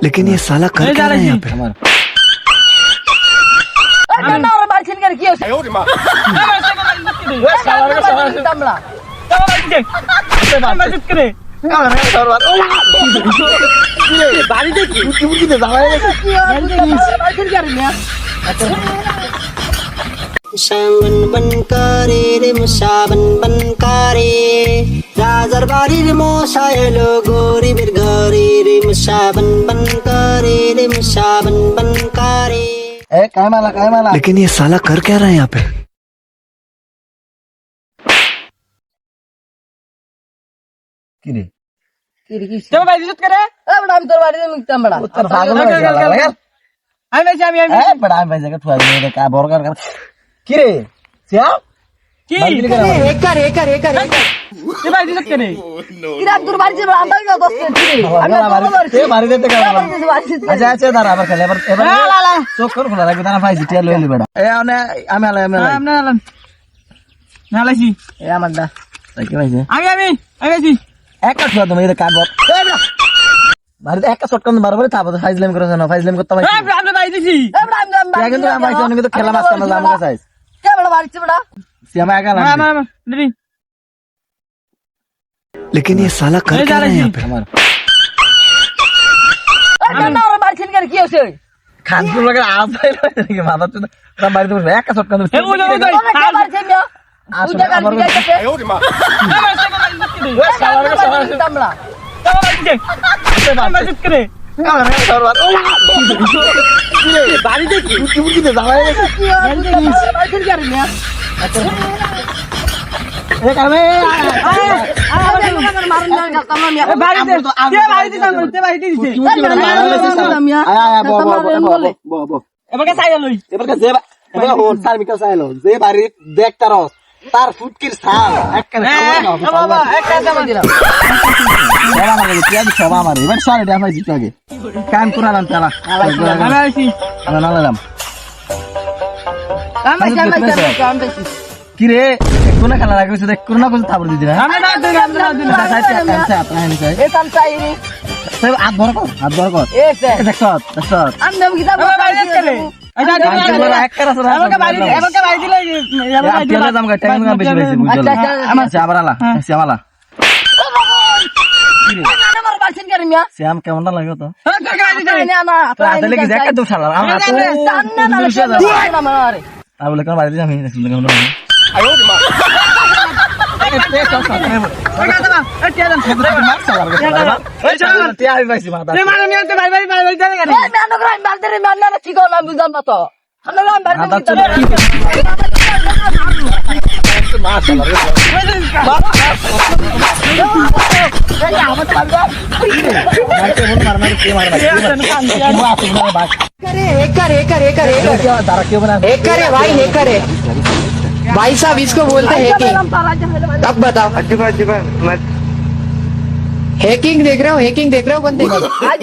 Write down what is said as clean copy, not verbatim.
लेकिन ये साला कर क्या रहा है यहाँ पे? Saban ban kare re musaban ban kare Rajar bari re mosayelo gori bir gori re musaban ban kare re musaban ban kare काय मला लेकिन ये साला कर क्या रहा है यहाँ पे? কি রে তুমি ভাই দিছত করে আমি তোর বাড়িতে মিটতাম বড়া তোর পাগল হয়ে গেল লাগা আমি ভাই আমি এ বড় আমি ভাই জায়গা থুয়া দিলে কা বর্গার কর কি রে সিয়া কি একার তুমি ভাই দিছত করে কিরা তোর বাড়িতে আমরা না দোস্ত তে মারি দিতে কাজ আচ্ছা আচ্ছা দাঁড়া আবার খেলে এবার চোখ কর খোলা রাখবি দাঁড়া ভাই জিটিয়া লইলি বেড়া এ আমি আলাই আমরা নালাইছি এ আমার দা কি ভাইছে আমি ভাইছি একটা থুয়া তুমি এটা কাট বল বাড়িতে একটা শটকান বারবার তারপর ফাইজলাম করে না ফাইজলাম করতে ভাই আমরা ভাই দিছি তুই কিন্তু আমি ভাইছি অনেক তো খেলা মাছ কানা জামা চাইছ কে বড় বাড়িতে বড়া সিয়ামা একা লাগবে দিদি लेकिन ये साला कर क्या रहा है यहाँ पे? আমার আমার বাড়িতে কি হইছে খানপুর লাগে আসাই লাগে মাথা তো তার বাড়িতে বসে একটা শটকান এ ওই বাড়িতে মিয়া আসলে আমার বাড়িতে কি উঠতে যাওয়াই এ কামে এবারে চাইয়া লই এবার যে এবার হোন সার্ভিকা চাইলো যে বাড়ি দেখতার তার ফুটকির ছাল একখানে বাবা একটা দাম দিলাম সবা মানে কি আমি সবা মারে এবার সরে দে আমি জিতে আগে কাম করা নাম চালা আমি আইছি আমি নালাম আমি কি রে কোন খেলা রাখিস দেখ কোন না কোন থাবর দিদি না আমরা না দিই আমরা না দিই এ কাম চাইনি সব হাত ধর কর এসে দেখছ আমি নাম কিতাব আচ্ছা এক কারা সরা আমাকে বাড়ি দিলে আজকে দাম কাটে আমি বেশি বেশি বুঝছো আমার আবার আলা শ্যামালা আমার বাড়িতে কি মিয়া শ্যাম কেমন না লাগে তো না না তো আদলে কি জায়গা তো শালা আমরা তো আর বলে কোন বাড়ি আমি শুনতে কেমন লাগে কি করলাম বুঝলাম না তো भाई साहब इसको बोलते हैं हैकिंग अब बताओ हैकिंग देख रहे हो बंदे আজ